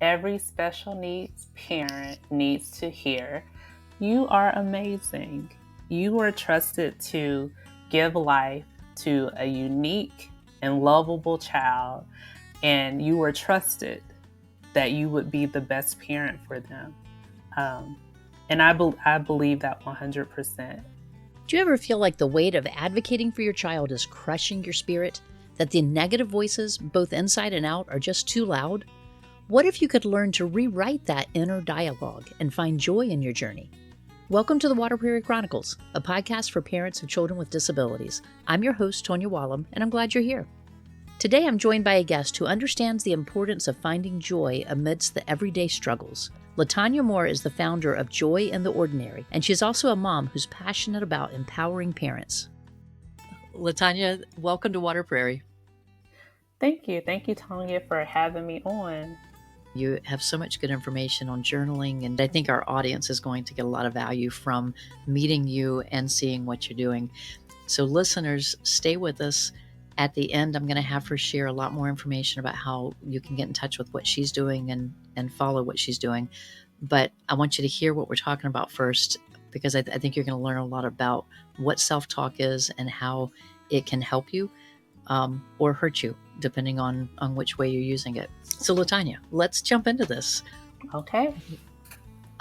every special needs parent needs to hear. You are amazing. You were trusted to give life to a unique and lovable child, and you were trusted that you would be the best parent for them. And I believe that 100%. Do you ever feel like the weight of advocating for your child is crushing your spirit? That the negative voices, both inside and out, are just too loud? What if you could learn to rewrite that inner dialogue and find joy in your journey? Welcome to the Water Prairie Chronicles, a podcast for parents of children with disabilities. I'm your host, Latonya Moore, and I'm glad you're here. Today I'm joined by a guest who understands the importance of finding joy amidst the everyday struggles. Latonya Moore is the founder of Joy in the Ordinary, and she's also a mom who's passionate about empowering parents. Latonya, welcome to Water Prairie. Thank you. Thank you, Tonya, for having me on. You have so much good information on journaling, and I think our audience is going to get a lot of value from meeting you and seeing what you're doing. So listeners, stay with us. At the end, I'm going to have her share a lot more information about how you can get in touch with what she's doing and follow what she's doing. But I want you to hear what we're talking about first, because I think you're going to learn a lot about what self-talk is and how it can help you or hurt you, depending on which way you're using it. So Latonya, let's jump into this. Okay.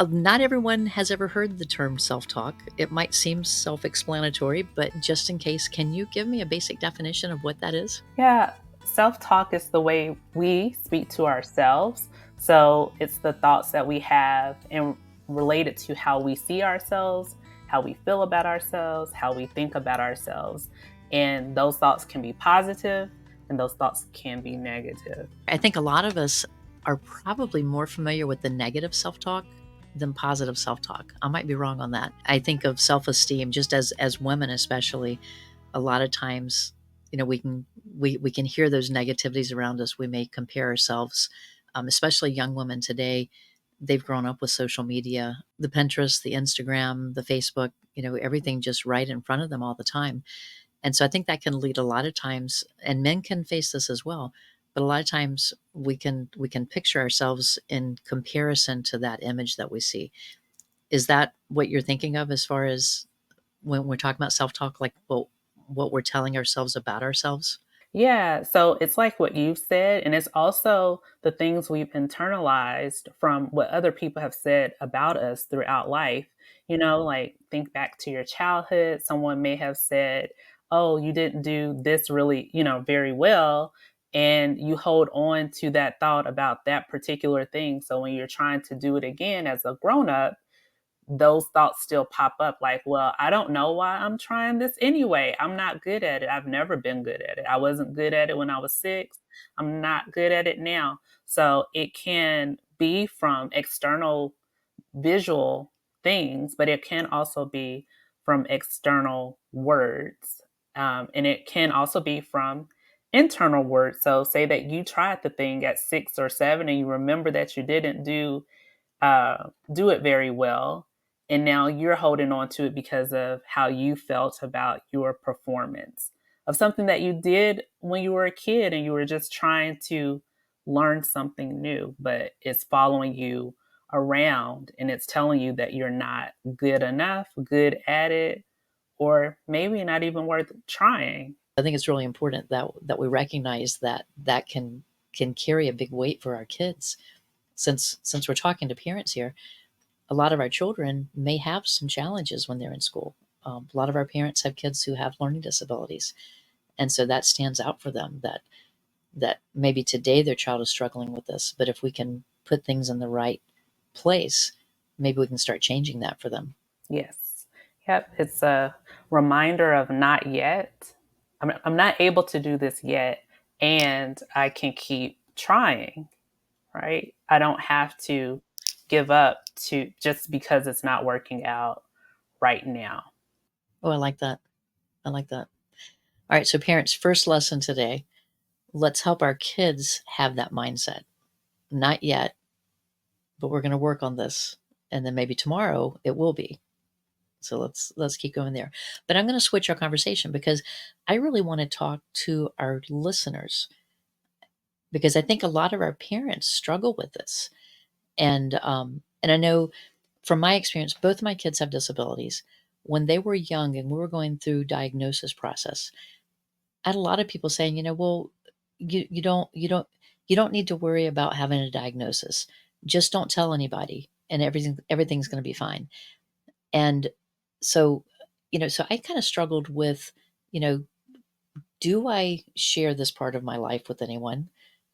Not everyone has ever heard the term self-talk. It might seem self-explanatory, but just in case, can you give me a basic definition of what that is? Yeah, self-talk is the way we speak to ourselves. So it's the thoughts that we have and related to how we see ourselves, how we feel about ourselves, how we think about ourselves. And those thoughts can be positive and those thoughts can be negative. I think a lot of us are probably more familiar with the negative self-talk than positive self-talk. I might be wrong on that. I think of self-esteem, just as women especially, a lot of times, we can hear those negativities around us. We may compare ourselves, especially young women today. They've grown up with social media, the Pinterest, the Instagram, the Facebook, everything just right in front of them all the time. And so I think that can lead a lot of times, and men can face this as well, but a lot of times we can picture ourselves in comparison to that image that we see. Is that what you're thinking of as far as when we're talking about self-talk, like what we're telling ourselves about ourselves? Yeah, so it's like what you've said, and it's also the things we've internalized from what other people have said about us throughout life. Like think back to your childhood. Someone may have said, "Oh, you didn't do this really, very well." And you hold on to that thought about that particular thing. So when you're trying to do it again as a grown up, those thoughts still pop up like, well, I don't know why I'm trying this anyway. I'm not good at it. I've never been good at it. I wasn't good at it when I was 6. I'm not good at it now. So it can be from external visual things, but it can also be from external words. And it can also be from internal words. So say that you tried the thing at 6 or 7 and you remember that you didn't do it very well. And now you're holding on to it because of how you felt about your performance of something that you did when you were a kid and you were just trying to learn something new, but it's following you around and it's telling you that you're not good enough, good at it, or maybe not even worth trying. I think it's really important that we recognize that can carry a big weight for our kids. Since we're talking to parents here, a lot of our children may have some challenges when they're in school. A lot of our parents have kids who have learning disabilities, and so that stands out for them. That maybe today their child is struggling with this, but if we can put things in the right place, maybe we can start changing that for them. Yes. Yep. It's a reminder of not yet. I'm not able to do this yet, and I can keep trying, right? I don't have to give up to just because it's not working out right now. Oh, I like that. I like that. All right. So parents, first lesson today, let's help our kids have that mindset. Not yet, but we're going to work on this. And then maybe tomorrow it will be. So let's keep going there. But I'm going to switch our conversation because I really want to talk to our listeners. because I think a lot of our parents struggle with this. And I know from my experience, both my kids have disabilities. When they were young and we were going through diagnosis process, I had a lot of people saying, well, you don't need to worry about having a diagnosis. Just don't tell anybody, and everything's going to be fine. And so, so I kind of struggled with, you know, do I share this part of my life with anyone?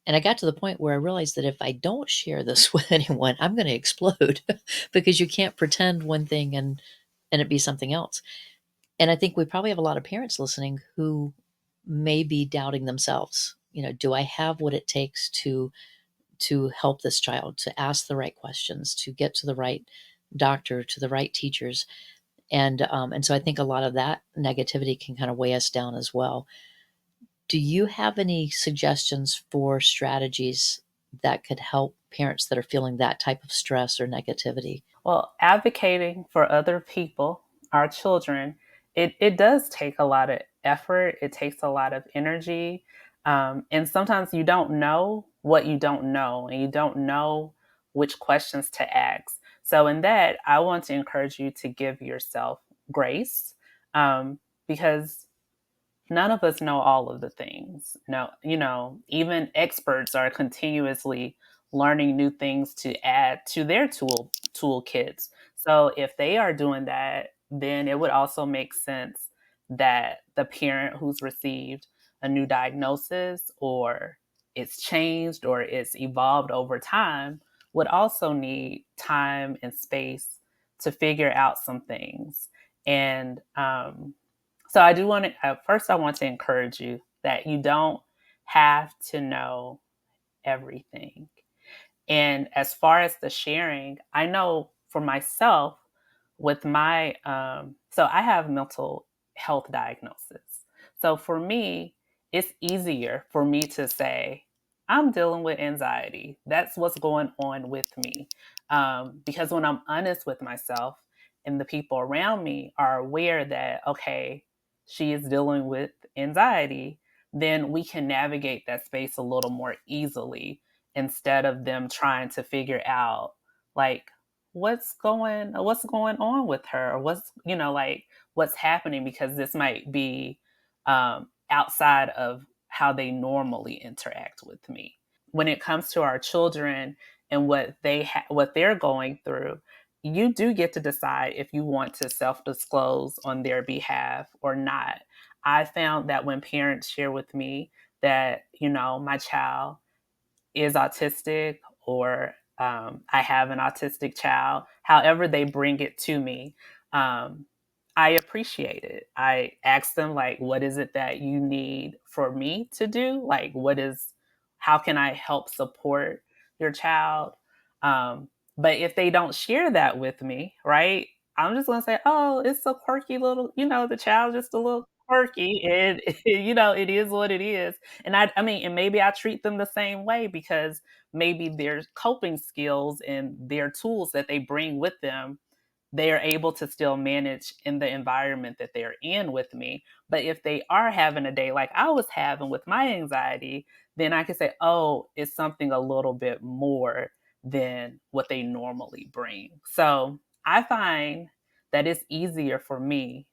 And I got to the point where I realized that if I don't share this with anyone, I'm going to explode because you can't pretend one thing and it be something else. And I think we probably have a lot of parents listening who may be doubting themselves. Do I have what it takes to help this child, to ask the right questions, to get to the right doctor, to the right teachers? And so I think a lot of that negativity can kind of weigh us down as well. Do you have any suggestions for strategies that could help parents that are feeling that type of stress or negativity? Well, advocating for other people, our children, it does take a lot of effort. It takes a lot of energy. And sometimes you don't know what you don't know, and you don't know which questions to ask. So, in that, I want to encourage you to give yourself grace, because none of us know all of the things. No, even experts are continuously learning new things to add to their toolkits. So if they are doing that, then it would also make sense that the parent who's received a new diagnosis, or it's changed or it's evolved over time, would also need time and space to figure out some things. And so I do want to, first, I want to encourage you that you don't have to know everything. And as far as the sharing, I know for myself, with my, so I have mental health diagnosis. So for me, it's easier for me to say, I'm dealing with anxiety. That's what's going on with me. Because when I'm honest with myself, and the people around me are aware that, okay, she is dealing with anxiety, then we can navigate that space a little more easily, instead of them trying to figure out, like, what's going on with her, or what's happening, because this might be outside of how they normally interact with me. When it comes to our children and what they're going through, you do get to decide if you want to self-disclose on their behalf or not. I found that when parents share with me that, my child is autistic, or I have an autistic child, however they bring it to me, um, I appreciate it. I ask them, like, what is it that you need for me to do? Like, how can I help support your child? Um, but if they don't share that with me, right, I'm just going to say, oh, it's a quirky little, the child's just a little quirky, and, it is what it is. And I mean, and maybe I treat them the same way, because maybe their coping skills and their tools that they bring with them, they are able to still manage in the environment that they're in with me. But if they are having a day like I was having with my anxiety, then I can say, oh, it's something a little bit more than what they normally bring. So I find that it's easier for me,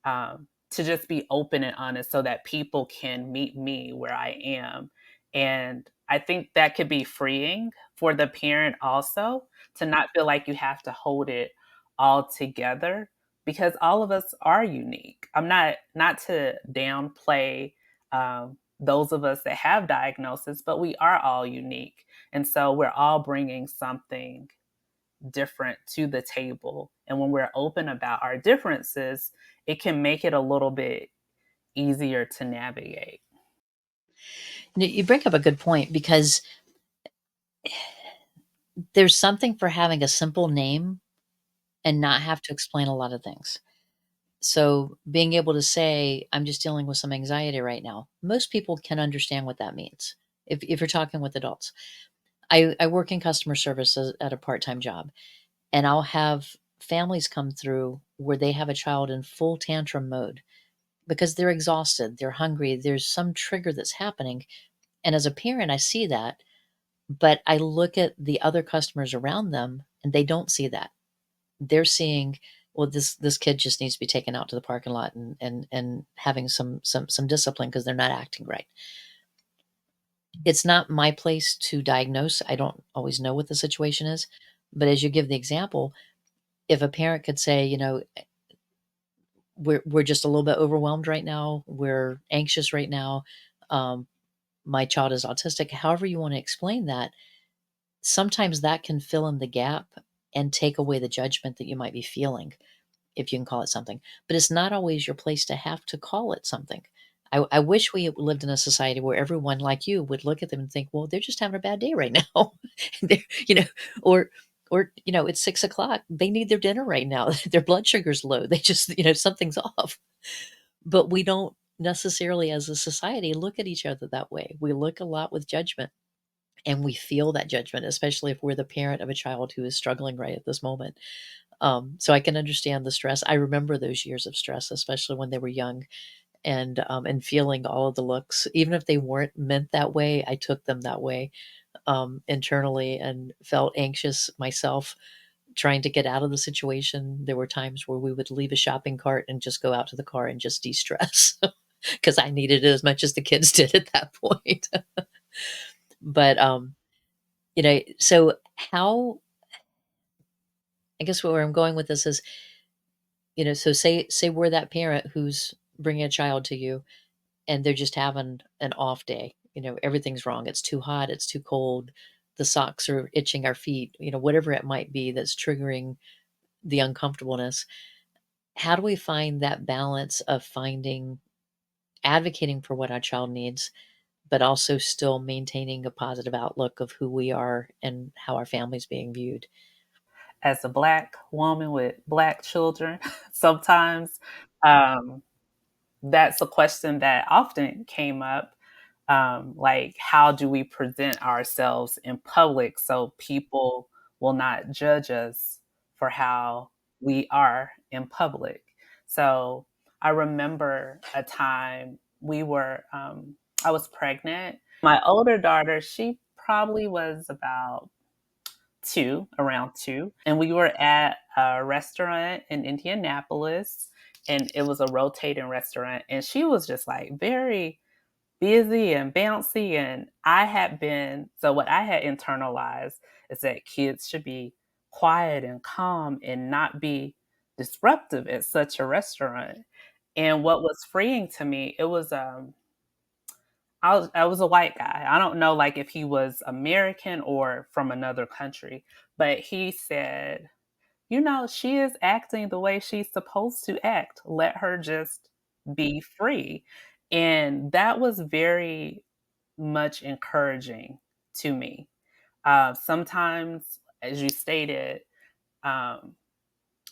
to just be open and honest, so that people can meet me where I am. And I think that could be freeing for the parent also, to not feel like you have to hold it all together, because all of us are unique. I'm not to downplay those of us that have diagnosis, but we are all unique. And so we're all bringing something different to the table. And when we're open about our differences, it can make it a little bit easier to navigate. You bring up a good point because there's something for having a simple name and not have to explain a lot of things. So being able to say, I'm just dealing with some anxiety right now, most people can understand what that means if you're talking with adults. I work in customer service at a part time job, and I'll have families come through where they have a child in full tantrum mode because they're exhausted, they're hungry, there's some trigger that's happening. And as a parent, I see that, but I look at the other customers around them and they don't see that. They're seeing, well, this kid just needs to be taken out to the parking lot and having some discipline because they're not acting right. It's not my place to diagnose. I don't always know what the situation is. But as you give the example, if a parent could say, we're just a little bit overwhelmed right now, we're anxious right now, um, my child is autistic, however you want to explain that, sometimes that can fill in the gap and take away the judgment that you might be feeling, if you can call it something. But it's not always your place to have to call it something. I wish we lived in a society where everyone like you would look at them and think, well, they're just having a bad day right now. they're, you know, or, it's 6 o'clock. They need their dinner right now. Their blood sugar's low. They just, something's off. But we don't necessarily as a society look at each other that way. We look a lot with judgment and we feel that judgment, especially if we're the parent of a child who is struggling right at this moment. So I can understand the stress. I remember those years of stress, especially when they were young, and feeling all of the looks, even if they weren't meant that way. I took them that way internally and felt anxious myself, trying to get out of the situation. There were times where we would leave a shopping cart and just go out to the car and just de-stress because I needed it as much as the kids did at that point. But so how I guess where I'm going with this is, so say we're that parent who's bringing a child to you and they're just having an off day. Everything's wrong. It's too hot, it's too cold, the socks are itching our feet, whatever it might be that's triggering the uncomfortableness. How do we find that balance of advocating for what our child needs, but also still maintaining a positive outlook of who we are and how our family's being viewed? As a Black woman with Black children, sometimes um, that's a question that often came up. Like, how do we present ourselves in public so people will not judge us for how we are in public? So I remember a time I was pregnant. My older daughter, she probably was about around two. And we were at a restaurant in Indianapolis, and it was a rotating restaurant. And she was just like very busy and bouncy. And so what I had internalized is that kids should be quiet and calm and not be disruptive at such a restaurant. And what was freeing to me, I was a white guy. I don't know like if he was American or from another country, but he said, she is acting the way she's supposed to act. Let her just be free. And that was very much encouraging to me. Sometimes, as you stated, um,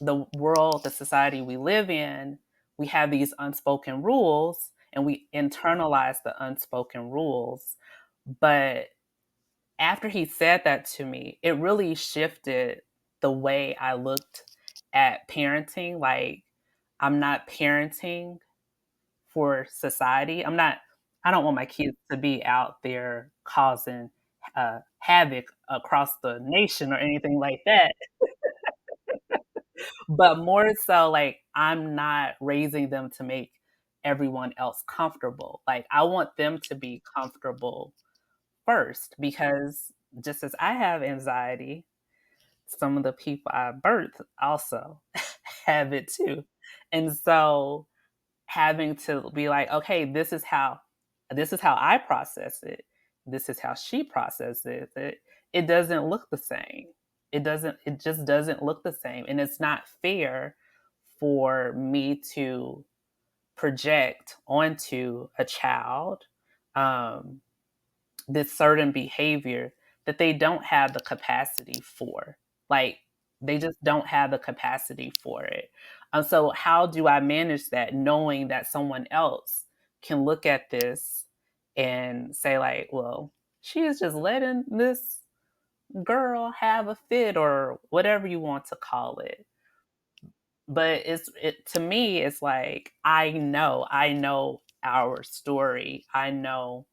the society we live in, we have these unspoken rules and we internalize the unspoken rules. But after he said that to me, it really shifted the way I looked at parenting. Like, I'm not parenting for society. I don't want my kids to be out there causing havoc across the nation or anything like that. But more so, like, I'm not raising them to make everyone else comfortable. Like, I want them to be comfortable first because just as I have anxiety, some of the people I birth also have it too. And so having to be like, okay, this is how I process it. This is how she processes it. It doesn't look the same. It just doesn't look the same. And it's not fair for me to project onto a child um, this certain behavior that they don't have the capacity for. Like, they just don't have the capacity for it. So, how do I manage that knowing that someone else can look at this and say, like, well, she is just letting this girl have a fit or whatever you want to call it. But to me, it's like, I know our story. I know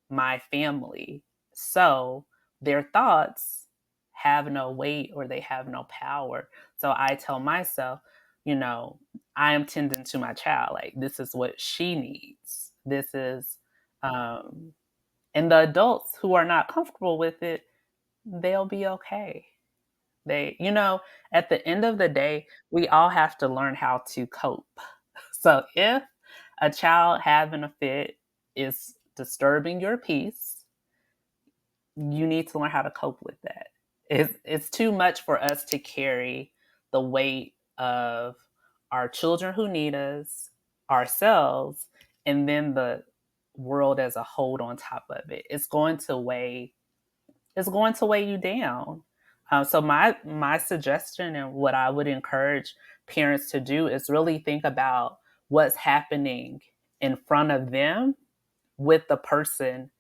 my family. So their thoughts have no weight or they have no power. So I tell myself, you know, I am tending to my child. Like, this is what she needs. This is, um, and the adults who are not comfortable with it, they'll be okay. At the end of the day, we all have to learn how to cope. So if a child having a fit is disturbing your peace, you need to learn how to cope with that. It's too much for us to carry the weight of our children who need us, ourselves, and then the world as a whole on top of it. It's going to weigh you down. So my suggestion and what I would encourage parents to do is really think about what's happening in front of them with the person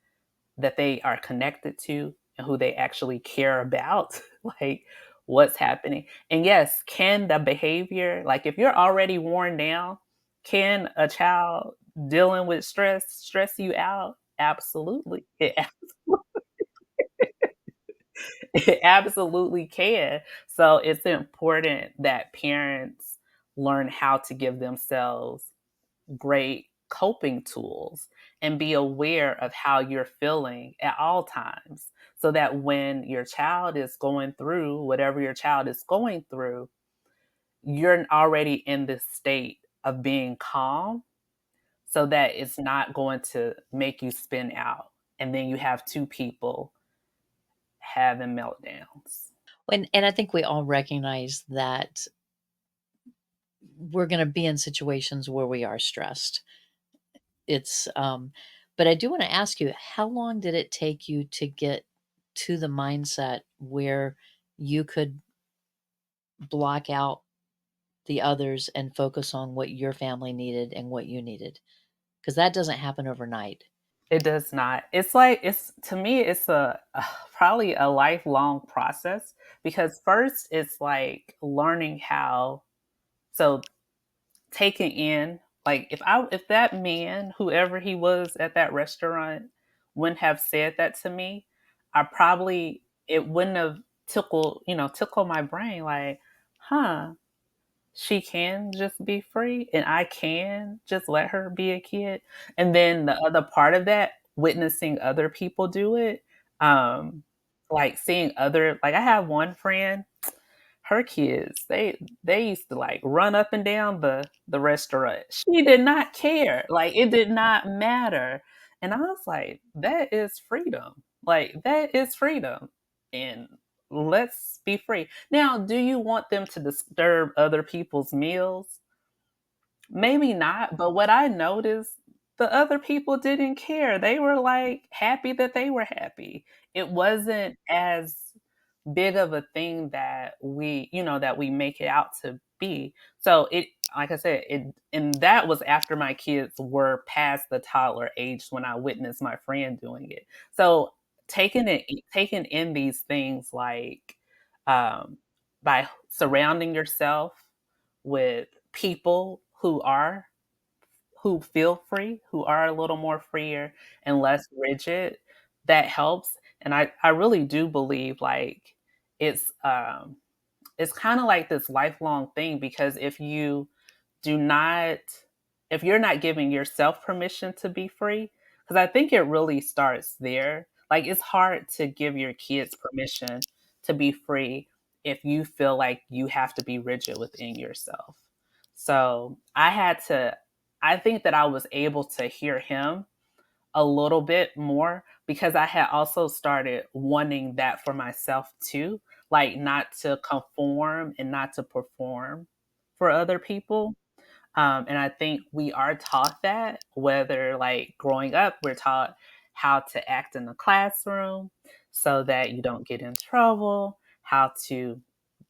that they are connected to and who they actually care about, like what's happening. And yes, can the behavior, like if you're already worn down, can a child dealing with stress you out? Absolutely. It absolutely can. So it's important that parents learn how to give themselves great coping tools and be aware of how you're feeling at all times so that when your child is going through whatever your child is going through, you're already in this state of being calm so that it's not going to make you spin out. And then you have two people having meltdowns. And I think we all recognize that we're gonna be in situations where we are stressed. It's, but I do wanna ask you, how long did it take you to get to the mindset where you could block out the others and focus on what your family needed and what you needed? Because that doesn't happen overnight. It does not. It's like it's to me, it's probably a lifelong process because first it's like learning how so taking in like if that man, whoever he was at that restaurant, wouldn't have said that to me, I probably it wouldn't have tickled my brain like, huh, she can just be free and I can just let her be a kid. And then the other part of that, witnessing other people do it, um, like seeing other like I have one friend, her kids, they used to like run up and down the restaurant. She did not care. Like it did not matter. And I was like, that is freedom. Like that is freedom. And let's be free. Now, do you want them to disturb other people's meals? Maybe not, but what I noticed, the other people didn't care. They were, like, happy that they were happy. It wasn't as big of a thing that we make it out to be. So it like I said, that was after my kids were past the toddler age when I witnessed my friend doing it. So taking in these things like, um, by surrounding yourself with people who feel free, who are a little more freer and less rigid, that helps. And I really do believe like it's um it's kind of like this lifelong thing because do not if you're not giving yourself permission to be free, because I think it really starts there. Like it's hard to give your kids permission to be free if you feel like you have to be rigid within yourself. So I think that I was able to hear him a little bit more because I had also started wanting that for myself too, like not to conform and not to perform for other people. And I think we are taught that, whether like growing up, we're taught how to act in the classroom so that you don't get in trouble, how to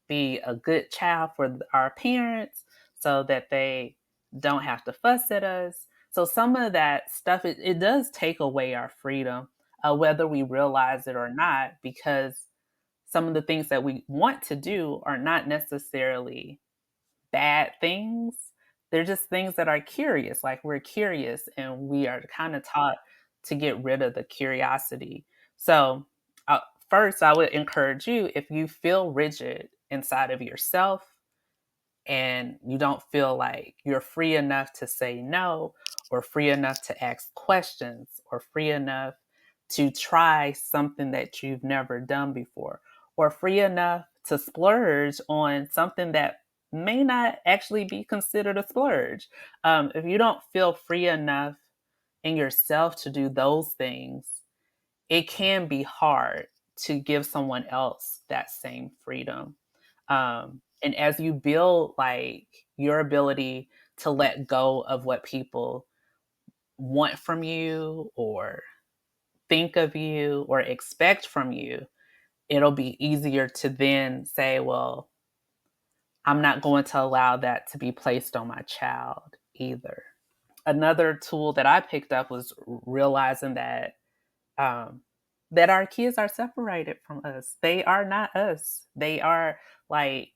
be a good child for our parents so that they don't have to fuss at us. So some of that stuff, it does take away our freedom, whether we realize it or not, because some of the things that we want to do are not necessarily bad things. They're just things that are curious. Like we're curious and we are kind of taught to get rid of the curiosity. So, uh, first, I would encourage you, if you feel rigid inside of yourself and you don't feel like you're free enough to say no, or free enough to ask questions, or free enough to try something that you've never done before, or free enough to splurge on something that may not actually be considered a splurge. If you don't feel free enough in yourself to do those things, it can be hard to give someone else that same freedom. And as you build like your ability to let go of what people want from you, or think of you, or expect from you, it'll be easier to then say, well, I'm not going to allow that to be placed on my child either. Another tool that I picked up was realizing um, that our kids are separated from us. They are not us. They are like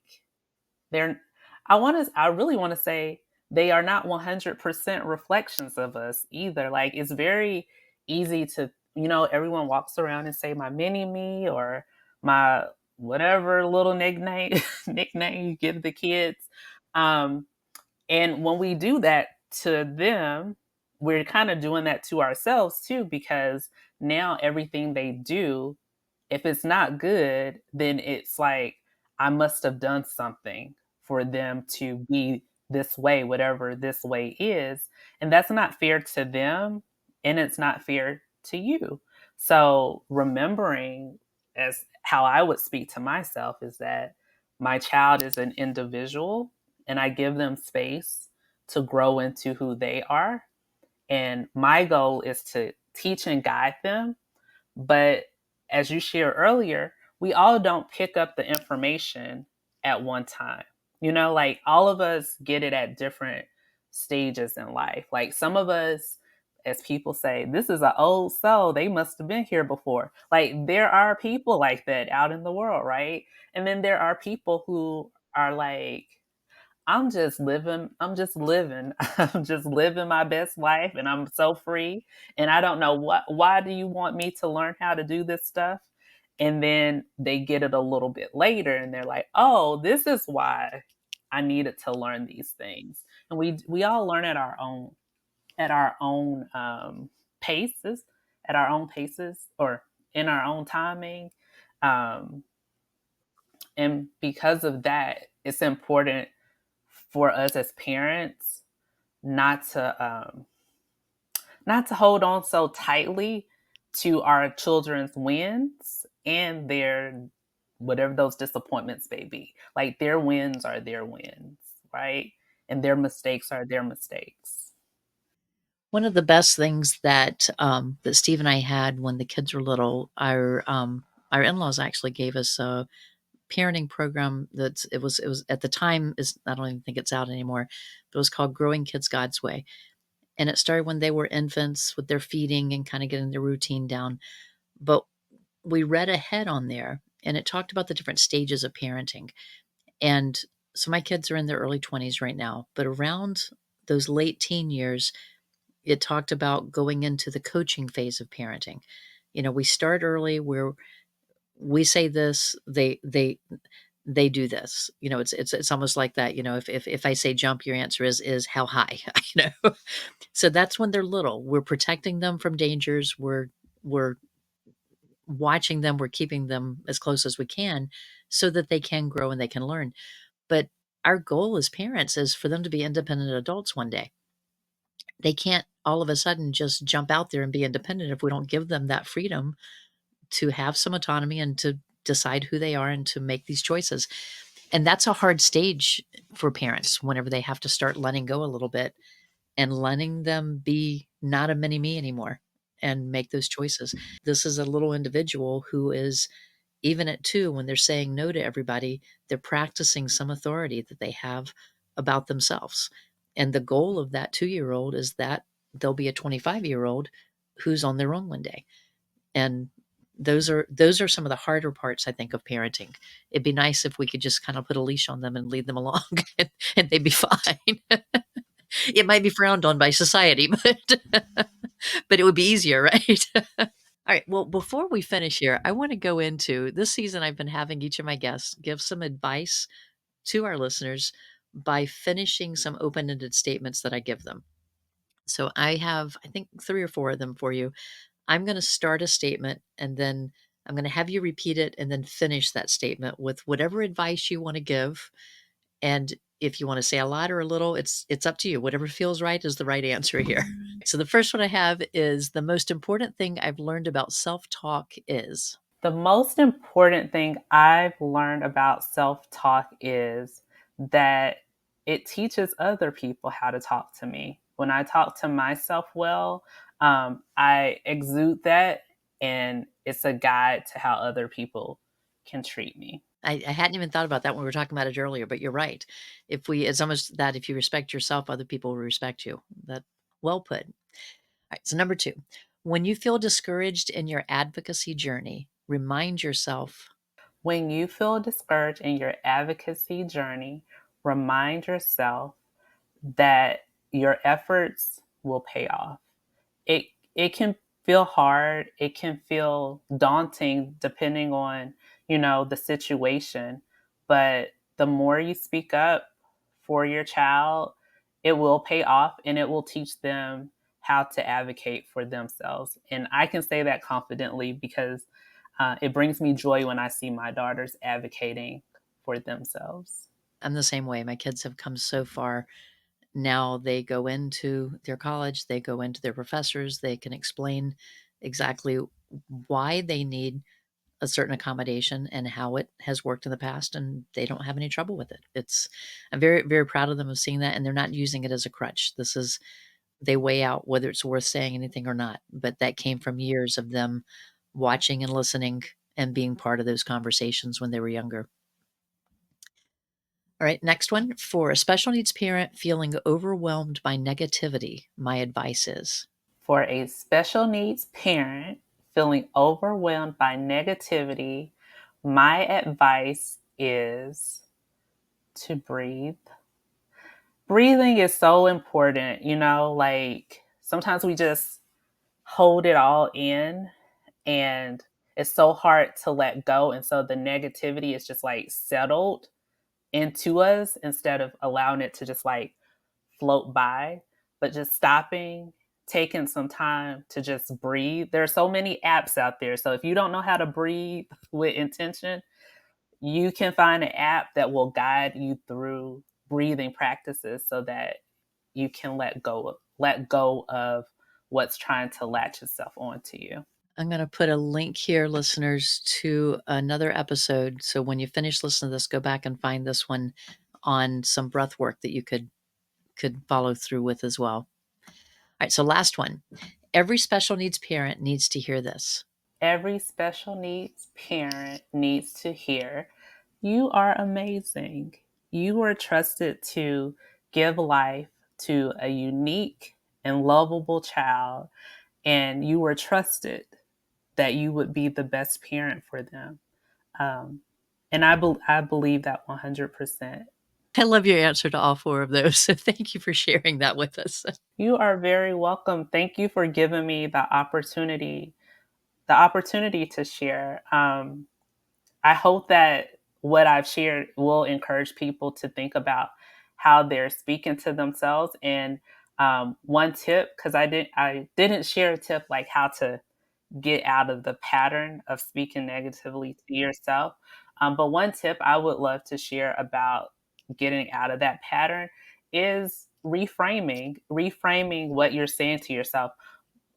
they're. I really want to say they are not 100% reflections of us either. Like it's very easy to everyone walks around and say my mini me, or my whatever little nickname nickname you give the kids. Um, and when we do that to them, we're kind of doing that to ourselves too, because now everything they do, if it's not good, then it's like, I must have done something for them to be this way, whatever this way is. And that's not fair to them. And it's not fair to you. So remembering, as how I would speak to myself, is that my child is an individual, and I give them space to grow into who they are. And my goal is to teach and guide them. But as you shared earlier, we all don't pick up the information at one time. Like all of us get it at different stages in life. Like some of us, as people say, this is an old soul. They must have been here before. Like there are people like that out in the world, right? And then there are people who are like, I'm just living. I'm just living my best life, and I'm so free. And I don't know why do you want me to learn how to do this stuff? And then they get it a little bit later and they're like, "Oh, this is why I needed to learn these things." And we all learn at our own paces, or in our own timing. Um, and because of that, it's important for us as parents not to not to hold on so tightly to our children's wins and their whatever those disappointments may be. Like their wins are their wins, right? And their mistakes are their mistakes. One of the best things that Steve and I had when the kids were little, our in-laws actually gave us a parenting program it was at the time, is I don't even think it's out anymore, but it was called Growing Kids God's Way. And it started when they were infants with their feeding and kind of getting their routine down. But we read ahead on there and it talked about the different stages of parenting. And so my kids are in their early 20s right now, but around those late teen years, it talked about going into the coaching phase of parenting. We start early where we say this, they do this. It's almost like that. If I say jump, your answer is how high. So that's when they're little. We're protecting them from dangers. We're watching them. We're keeping them as close as we can, so that they can grow and they can learn. But our goal as parents is for them to be independent adults one day. They can't all of a sudden just jump out there and be independent if we don't give them that freedom to have some autonomy and to decide who they are and to make these choices. And that's a hard stage for parents whenever they have to start letting go a little bit and letting them be not a mini me anymore and make those choices. This is a little individual who is, even at 2, when they're saying no to everybody, they're practicing some authority that they have about themselves. And the goal of that 2-year-old is that they'll be a 25-year-old who's on their own one day. And those are some of the harder parts, I think, of parenting. It'd be nice if we could just kind of put a leash on them and lead them along and they'd be fine. It might be frowned on by society, but but it would be easier, right? All right. Well, before we finish here, I want to go into this season. I've been having each of my guests give some advice to our listeners by finishing some open ended statements that I give them. So I have, I think, 3 or 4 of them for you. I'm going to start a statement and then I'm going to have you repeat it and then finish that statement with whatever advice you want to give. And if you want to say a lot or a little, it's up to you. Whatever feels right is the right answer here. So the first one I have is the most important thing I've learned about self-talk is. The most important thing I've learned about self talk is that it teaches other people how to talk to me. When I talk to myself well, I exude that, and it's a guide to how other people can treat me. I hadn't even thought about that when we were talking about it earlier, but you're right. It's almost that if you respect yourself, other people will respect you. That well put. All right. So number 2, when you feel discouraged in your advocacy journey, remind yourself. When you feel discouraged in your advocacy journey, remind yourself that your efforts will pay off. It can feel hard, it can feel daunting depending on, the situation, but the more you speak up for your child, it will pay off and it will teach them how to advocate for themselves. And I can say that confidently because it brings me joy when I see my daughters advocating for themselves. I'm the same way. My kids have come so far. Now they go into their college, they go into their professors, they can explain exactly why they need a certain accommodation and how it has worked in the past, and they don't have any trouble with it. I'm very, very proud of them of seeing that, and they're not using it as a crutch. They weigh out whether it's worth saying anything or not, but that came from years of them watching and listening and being part of those conversations when they were younger. All right, next one. For a special needs parent feeling overwhelmed by negativity, my advice is. For a special needs parent feeling overwhelmed by negativity, my advice is to breathe. Breathing is so important, like sometimes we just hold it all in and it's so hard to let go. And so the negativity is just like settled into us instead of allowing it to just like float by, but just stopping, taking some time to just breathe. There are so many apps out there. So if you don't know how to breathe with intention, you can find an app that will guide you through breathing practices so that you can let go of what's trying to latch itself onto you. I'm going to put a link here, listeners, to another episode. So when you finish listening to this, go back and find this one on some breath work that you could follow through with as well. All right, so last one. Every special needs parent needs to hear this. Every special needs parent needs to hear, you are amazing. You were trusted to give life to a unique and lovable child, and you were trusted that you would be the best parent for them. Um, and I believe that 100%. I love your answer to all 4 of those. So thank you for sharing that with us. You are very welcome. Thank you for giving me the opportunity to share. I hope that what I've shared will encourage people to think about how they're speaking to themselves. And one tip, because I didn't share a tip like how to get out of the pattern of speaking negatively to yourself. But one tip I would love to share about getting out of that pattern is reframing what you're saying to yourself.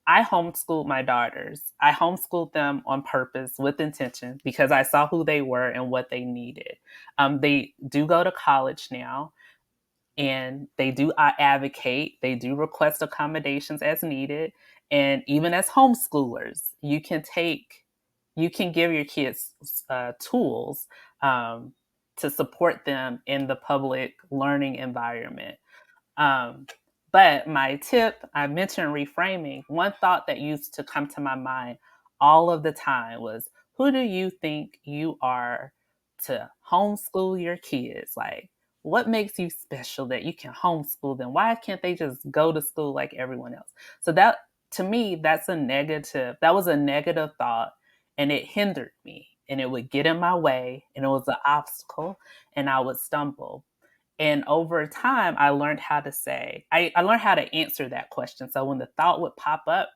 I homeschooled my daughters. I homeschooled them on purpose with intention because I saw who they were and what they needed. They do go to college now and they do advocate, they do request accommodations as needed. And even as homeschoolers, you can give your kids tools to support them in the public learning environment. Um, but my tip, I mentioned reframing. One thought that used to come to my mind all of the time was, who do you think you are to homeschool your kids? Like, what makes you special that you can homeschool them? Why can't they just go to school like everyone else? So to me, that was a negative thought, and it hindered me, and it would get in my way, and it was an obstacle, and I would stumble. And over time, I learned how to answer that question. So when the thought would pop up,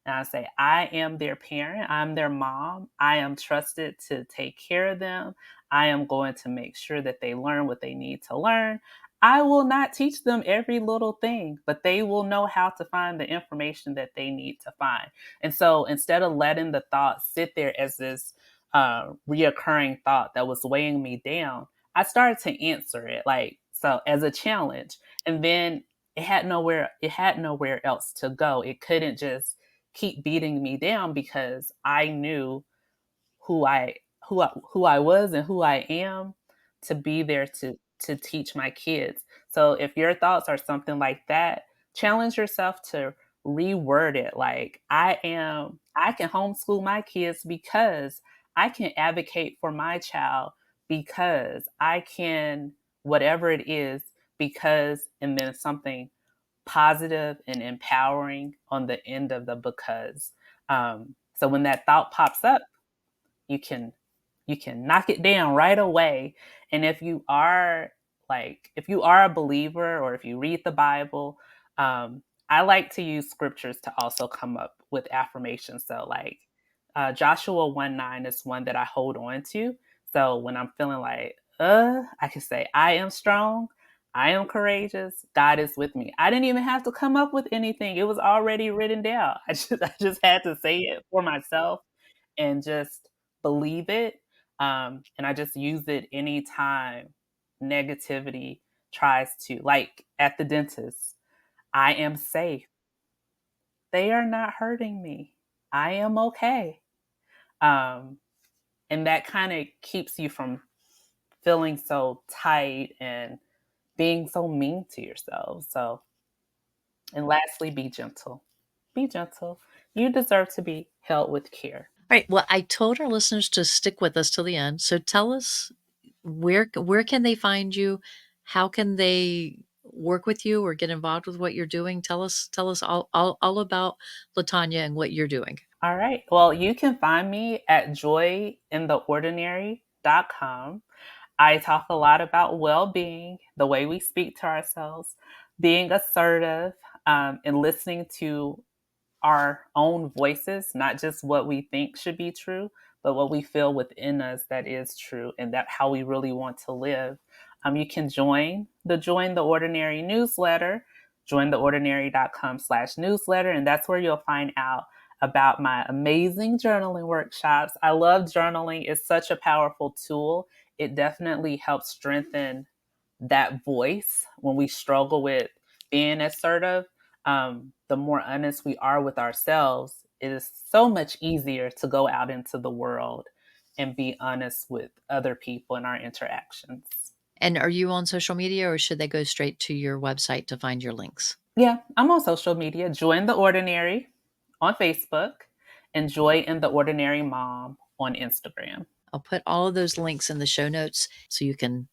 and I say, I am their parent, I'm their mom, I am trusted to take care of them. I am going to make sure that they learn what they need to learn. I will not teach them every little thing, but they will know how to find the information that they need to find. And so instead of letting the thought sit there as this reoccurring thought that was weighing me down, I started to answer it like so as a challenge. And then it had nowhere else to go. It couldn't just keep beating me down because I knew who I was and who I am to be there to teach my kids. So if your thoughts are something like that, challenge yourself to reword it like I can homeschool my kids because I can advocate for my child because I can whatever it is because and then something positive and empowering on the end of the because. So when that thought pops up, you can you can knock it down right away. And if you are a believer or if you read the Bible, I like to use scriptures to also come up with affirmations. So like Joshua 1:9 is one that I hold on to. So when I'm feeling like I can say I am strong, I am courageous, God is with me. I didn't even have to come up with anything, it was already written down. I just had to say it for myself and just believe it. And I just use it anytime negativity tries to, like at the dentist, I am safe. They are not hurting me. I am okay. Um, and that kind of keeps you from feeling so tight and being so mean to yourself. So, and lastly, be gentle. Be gentle. You deserve to be held with care. All right. Well, I told our listeners to stick with us till the end. So tell us where can they find you? How can they work with you or get involved with what you're doing? Tell us all about Latanya and what you're doing. All right. Well, you can find me at joyintheordinary.com. I talk a lot about well being, the way we speak to ourselves, being assertive, and listening to our own voices, not just what we think should be true, but what we feel within us that is true and that how we really want to live. You can Join the Ordinary newsletter, jointheordinary.com/newsletter, and that's where you'll find out about my amazing journaling workshops. I love journaling. It's such a powerful tool. It definitely helps strengthen that voice when we struggle with being assertive. The more honest we are with ourselves, it is so much easier to go out into the world and be honest with other people in our interactions. And are you on social media or should they go straight to your website to find your links? Yeah, I'm on social media. Join the Ordinary on Facebook and Joy in the Ordinary Mom on Instagram. I'll put all of those links in the show notes so you can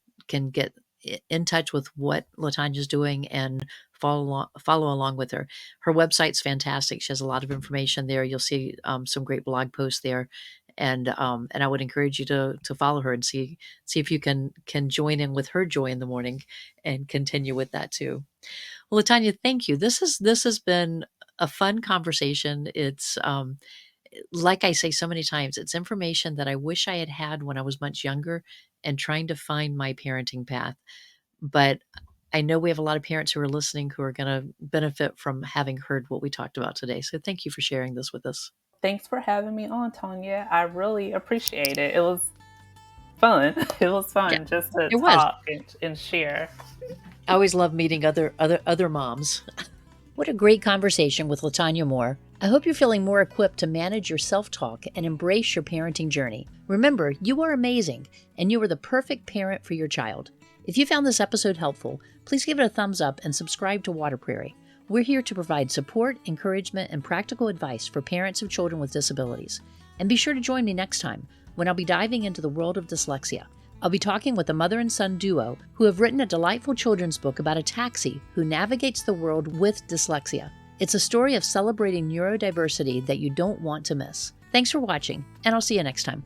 get in touch with what Latanya's doing and follow along with her. Her website's fantastic. She has a lot of information there. You'll see some great blog posts there, and I would encourage you to follow her and see if you can join in with her joy in the morning and continue with that too. Well, Latanya, thank you. This has been a fun conversation. It's like I say so many times, it's information that I wish I had had when I was much younger and trying to find my parenting path. But I know we have a lot of parents who are listening who are going to benefit from having heard what we talked about today. So thank you for sharing this with us. Thanks for having me on, Tonya. I really appreciate it. It was fun. It was Yeah, fun just to it was. talk and share. I always love meeting other moms. What a great conversation with Latonya Moore. I hope you're feeling more equipped to manage your self-talk and embrace your parenting journey. Remember, you are amazing, and you are the perfect parent for your child. If you found this episode helpful, please give it a thumbs up and subscribe to Water Prairie. We're here to provide support, encouragement, and practical advice for parents of children with disabilities. And be sure to join me next time when I'll be diving into the world of dyslexia. I'll be talking with a mother and son duo who have written a delightful children's book about a taxi who navigates the world with dyslexia. It's a story of celebrating neurodiversity that you don't want to miss. Thanks for watching, and I'll see you next time.